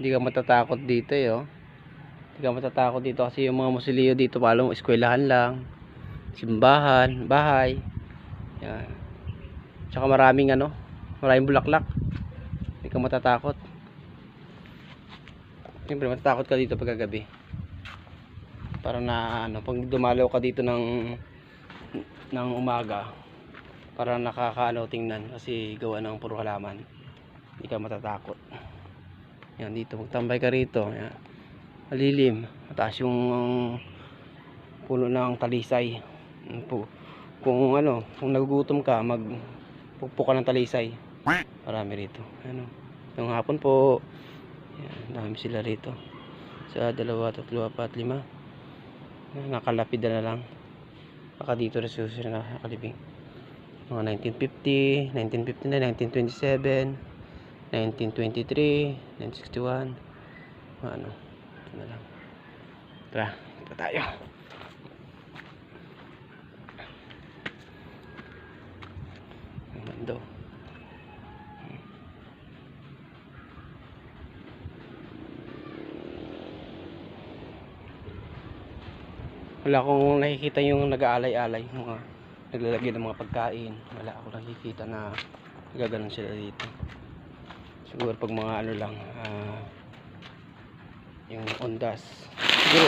Hindi ka matatakot dito eh, oh. Hindi ka matatakot dito kasi yung mga musilyo dito palong eskwelahan lang, simbahan, bahay. Yan. Tsaka maraming maraming bulaklak. Hindi ka matatakot. Siyempre matatakot ka dito pagkagabi. Para na pag dumalaw ka dito ng umaga, para tingnan kasi gawa ng puro halaman. Hindi ka matatakot. Yan, dito magtambay ka rito. Yan. Malilim, mataas yung puno ng talisay. Kung nagugutom ka, magpukpok ka ng talisay. Marami rito. Yung hapon po, yan, dami sila rito. Sa 2, 3, 4, 5. Nakalapid na lang. Baka dito rin susunod na nakalibing. Mga 1950, 1959, 1927, 1923, 1961. Ito na lang. Tara, ito tayo. Ang bando. Wala akong nakikita yung nag-aalay-alay, mga naglalagay ng mga pagkain. Wala akong nakikita na gaganon sila dito. Siguro pag mga lang, yung ondas. Siguro,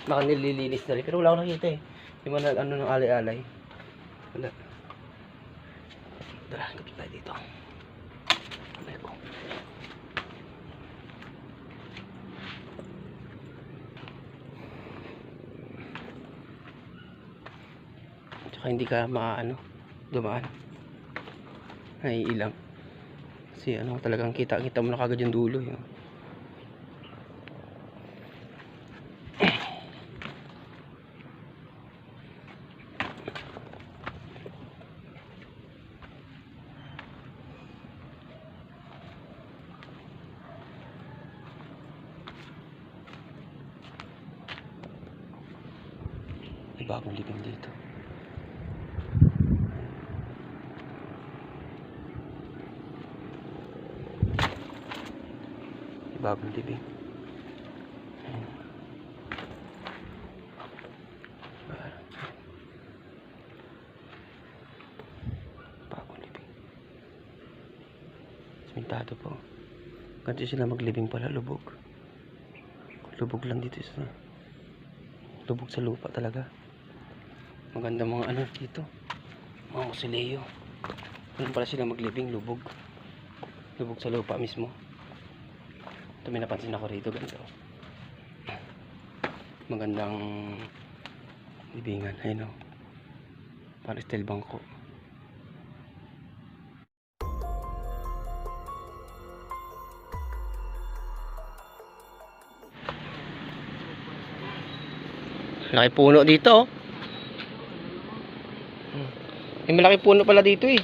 baka nililinis na rin. Pero wala akong nakikita eh. Yung mga ng alay-alay. Wala. Tara, kapit tayo dito. Alay ko. Tsaka hindi ka dumaan. Naiilang. Kasi talagang kita mo na kagad yung dulo. Yun. May bagong libing dito. Bagong libing. Bagong libing. Simentado po. Ganito sila maglibing pala, lubog. Lubog lang dito sa lubog sa lupa talaga. Maganda mga dito. Mga musilyo. Ganun pala sila maglibing, lubog. Lubog sa lupa mismo. Ito may napansin ako rito, ganito. Magandang libingan, ayun o. Para style bangko. Malaki puno dito oh. May malaki puno pala dito eh.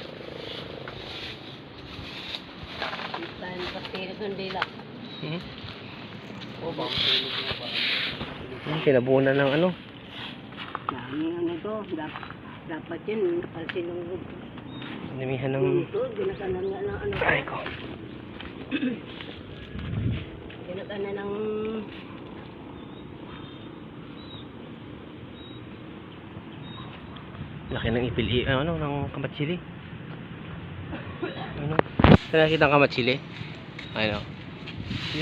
Kinabunan ng dapat yun kasi nung namihan ng ginakanan nga ng ay ko ginakanan ng laki ng ipili ng kamatsili. Nakita ang kamatsili?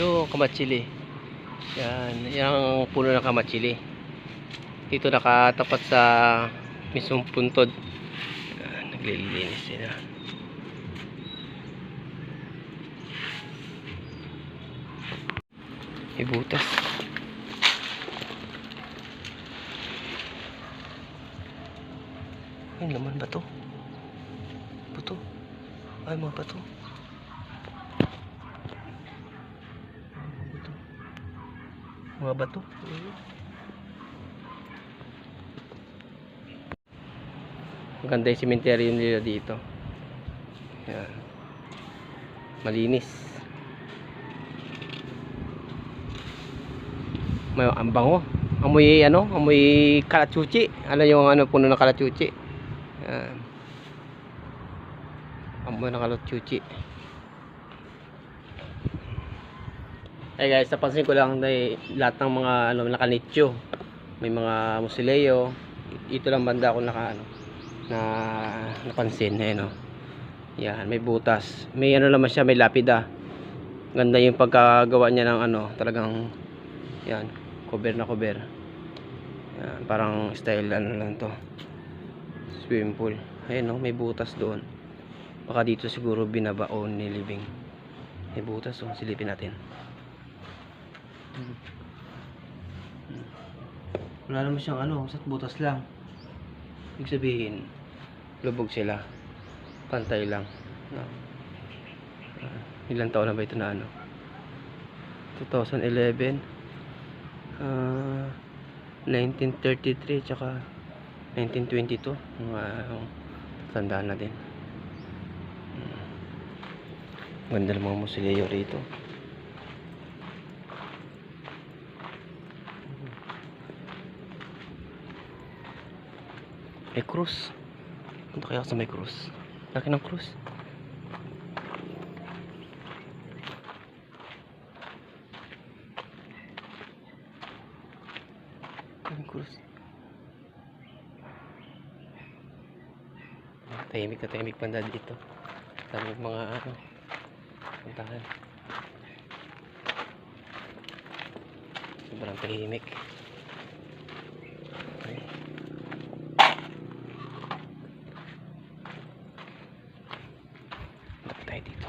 Yung kamatsili. Yan, yung puno ng kamatsili. Dito nakatapat sa mismong puntod. Naglilinis sila. May butas. Ay, naman bato. Bato. Ay, mga bato. Mga bato. Maganda yung cemetery nila dito. Yan. Malinis. May ang bango. Amoy amoy kalachuchi. Ano yung puno ng kalachuchi. Yan. Amoy ng kalachuchi. Ay guys, napansin ko lang na lahat ng mga ano nakanityo. May mga musileo. Ito lang banda ako napansin, no. Yan, may butas. May ano naman siya, may lapida. Ganda yung pagkagawa niya ng ano, talagang yan, cover na cover. Yan, parang style ano lang to. Swimming pool. Ayun no, may butas doon. Baka dito siguro binabaon ni living. May butas, oh, silipin natin. Wala naman siyang ano, sa butas lang. Ibig sabihin, lubog sila. Pantay lang. No. Ilang taon na ba ito na ano? 2011, 1933, tsaka 1922. Mga tandaan na din. Ganda ng mga musileo rito. May krus. Punta kaya ako sa may krus. Laki ng krus. Ang krus. Tahimik na tahimik banda dito. Dami mga ano, puntahan. Sobrang tahimik. Tayo dito.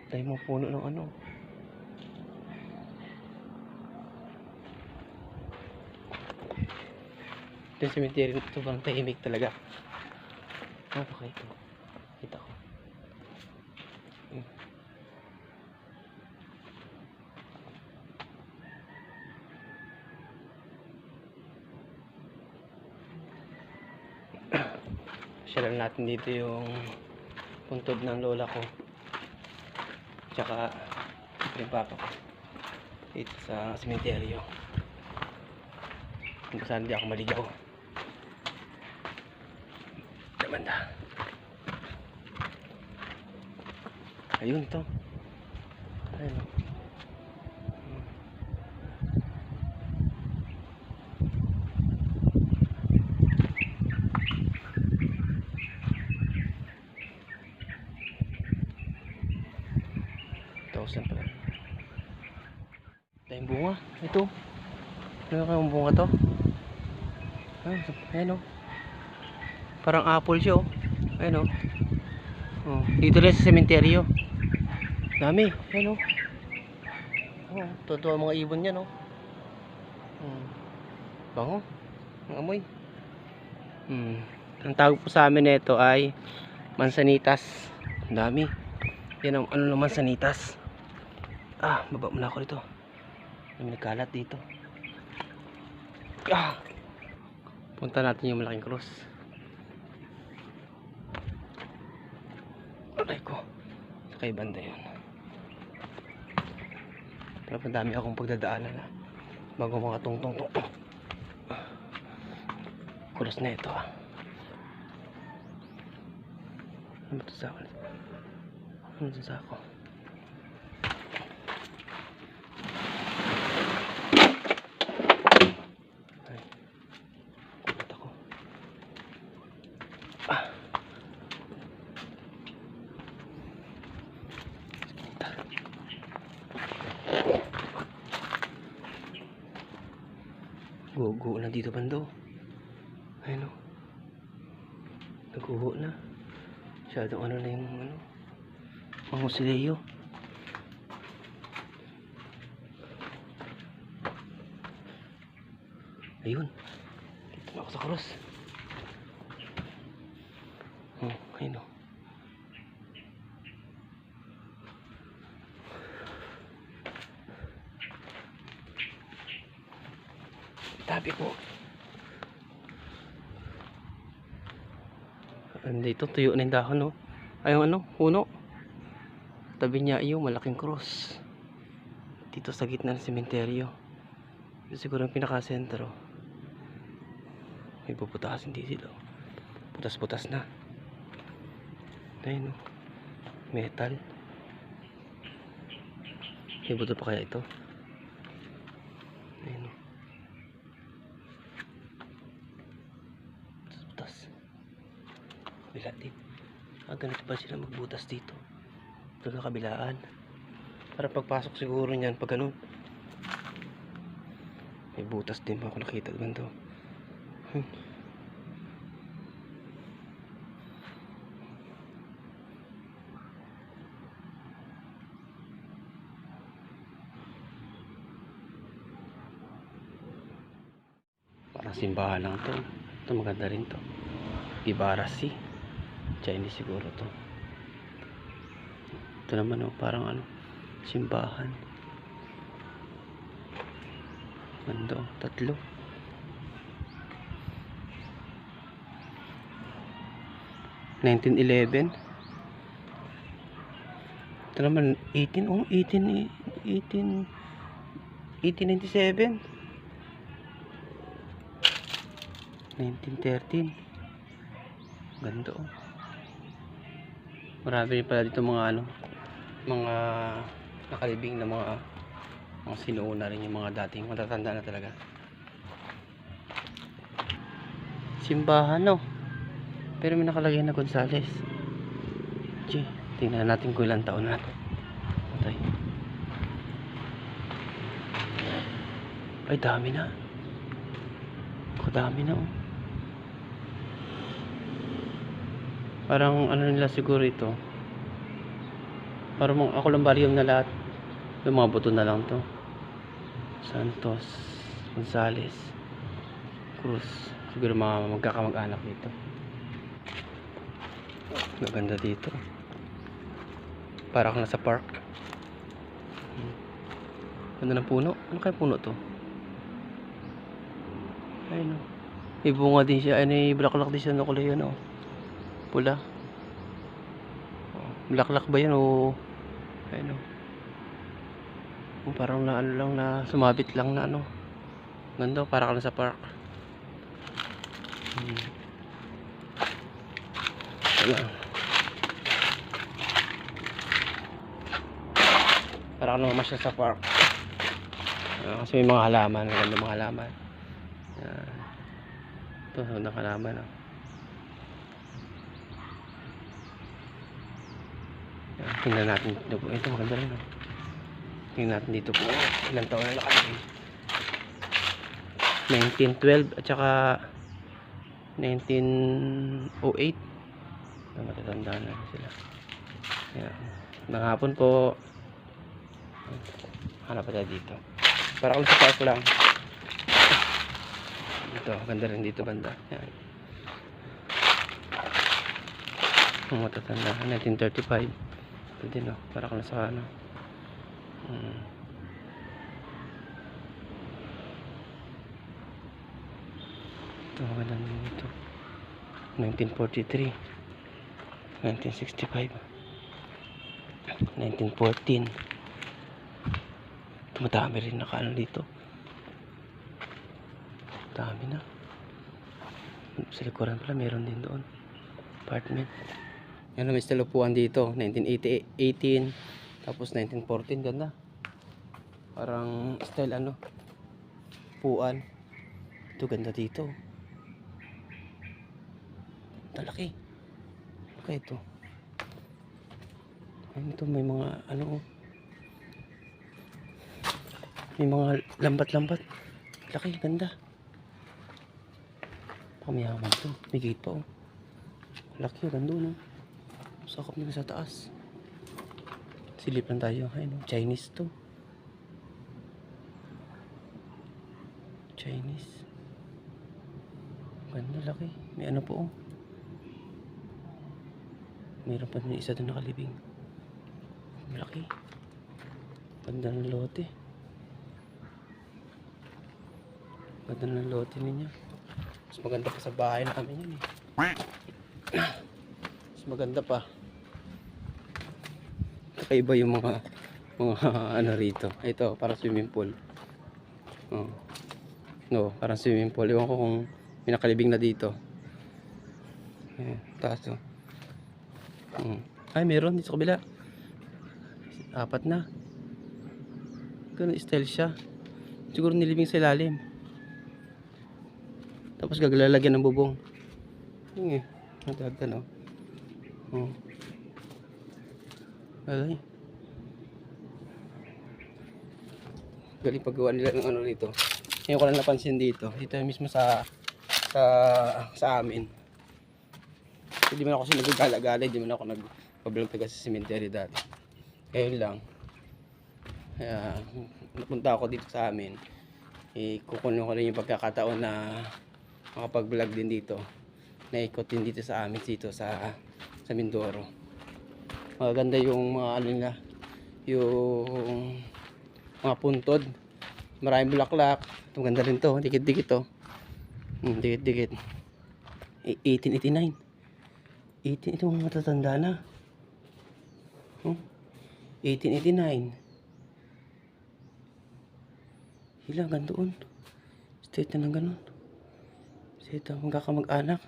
Tayo mo puno ng ano. Ito yung cemetery nito, sobrang tahimik talaga. Okay ito. Kita ko. Share natin dito yung puntod ng lola ko. Tsaka yung papa ko. Dito sa sementeryo. Kung saan di ako maligaw. Damanda. Ayun to. Ayun. Tausan pala. Tayong bunga. Ito. Ano kayong bunga to? Ayun o. Parang apple siya o. Ayun o. Oh, dito rin sa sementeryo. Dami. Ayun o. Oh, totoo mga ibon yan o. Bango. Ang amoy. Ang tawag po sa amin nito ay mansanitas. Ang dami. Yan ang ano naman mansanitas. Baba muna ako dito. May nagkalat dito. Punta natin yung malaking cross. Aray ko. Sa kay banda yun. Pero madami akong pagdadaanan na. Bago mga tungtong. Cross na ito Ano ito sa akin? Ano ito sa ako? Guho na dito bando. Ayun o. Naguho na. Masyadong ano na yung ano. Mga musileo. Ayun. Dito na ako sa cross. Ayun o. Tabi ko. Dito tuyo na yung dahon no. Ayun ano, puno. Tabi niya yung malaking cross. Dito sa gitna ng sementeryo. Ito siguro yung pinaka-sentro. May puputasin dito. Butas-butas na. Ayun no. Metal. May buto pa kaya ito? Ayun o. Butas. Kabila din. Ganito ba sila magbutas dito? Ito sa kabilaan. Para pagpasok siguro niyan pag ganun. May butas din ako nakita ganito. Parang simbahan lang to. Ito maganda rin to. Ibarasi. Chinese siguro to. Ito naman oh, parang ano, simbahan. Ganda oh, 3. 1911. Ito naman 18 oh, 1897. 1913. Ganda oh. Marami pala dito mga ano, mga nakalibing na mga sinuuna rin yung mga dating matatanda na talaga. Simbahan no. Pero may nakalagay na Gonzales. Gee, tingnan natin kung ilang taon na ito. Ay, dami na. Dami na oh. Parang ano nila siguro ito. Parang ako lang barium na lahat. Yung mga buto na lang to. Santos, Gonzales, Cruz. Siguro mga magkakamag-anak dito. Maganda dito. Parang nasa park. Ganda ng puno. Ano kaya puno to? Ayun o. May bunga din siya. Ay, may bulaklak din siya na kulay yan o. Pula. Bulaklak ba yan o? Ayun o. Parang na ano lang na sumabit lang na ano. Ganda o. Para ka lang sa park. Wala. Para ka naman masya sa park. Kasi may mga halaman. Maganda mga halaman. Yan. Ito, magandang halaman oh. Yan, tingnan natin dito po. Ito maganda rin oh. Tingnan natin dito po. Ilang taon na nakalagay. 1912 at saka 1908. Matatanda na sila. Yan. Magandang hapon po. Hanap pa tayo dito. Para kung sa park lang. Ito, ganda rin dito banda. Yan. Ang matatanda, 1935. Ito din oh, para kung sa ano. Ito, ganda rin dito. 1943. 1965. 1914. Ito, madami rin nakaano dito. Dami na. Sa likuran pala meron din doon apartment. Yan na, may style upuan dito 1918 tapos 1914. Ganda, parang style ano upuan. Ito ganda dito. Talaki. Okay ito. Ayun, ito may mga ano, may mga lambat-lambat. Laki, ganda. Pamiyaman to. May gate pa oh. Laki, ganda no. Sakop nila sa taas. Silip lang tayo. Ayun oh. Chinese to. Chinese. Ganda, laki. May ano po oh. Mayroon pa din isa doon nakalibing. Laki. Ganda ng lote. Ganda ng lote ninyo. Mas maganda pa sa bahay namin yun eh. Mas maganda pa. Kakaiba yung mga ano rito. Ito, parang swimming pool. Oh. No, parang swimming pool. Ewan ko kung may nakalibing na dito. Ayan, taas oh. Ay, meron dito sa kabila. 4 na. Ganun style siya. Siguro nilibing sa ilalim. Tapos gaglalagyan ng bubong. Yung nagagano. Oh. Alay. Galing paggawa nila ng ano dito. Ngayon ko lang napansin dito. Dito mismo sa amin. Hindi man ako kasi nagagala-gala. Hindi man ako nagpablog taga sa cemetery dati. Ngayon lang. Kaya napunta ako dito sa amin. Kukunin ko rin yung pagkakataon na makapag-vlog din dito. Naikot din dito sa amin dito sa Mindoro. Maganda yung mga ano nila, yung mga puntod. Maraming bulaklak. Ito ganda rin to, dikit-dikit to. Dikit-dikit. 1889. 18 ito mga matatanda na. 1889. Ilang gandoon. State na ng ganun. State na magkakamag-anak.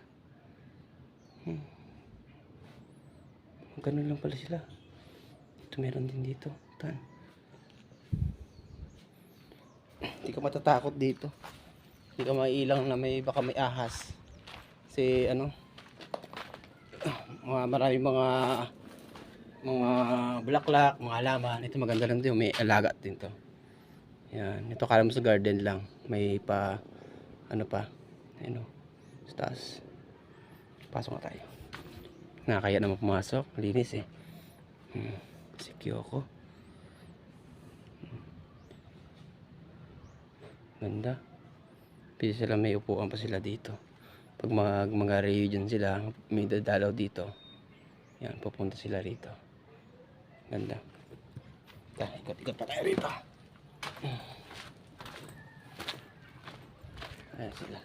Ganun lang pala sila. Ito meron din dito. Tan. Hindi ka matatakot dito. Hindi ka maiilang na baka may ahas. Kasi ano, maraming mga bulaklak, mga halaman. Ito maganda lang din. May alaga din to. Yan. Ito kala mo sa garden lang. May pa, ano pa. Ano, sa taas. Pasok na tayo. Nakakaya naman pumasok. Linis eh. Si Kyoko. Ganda. Pwede sila, may upuan pa sila dito. Pag mga reunion sila, may dadalaw dito. Yan, pupunta sila rito. Ganda. Ikot-ikot pa tayo rito. Ayan sila.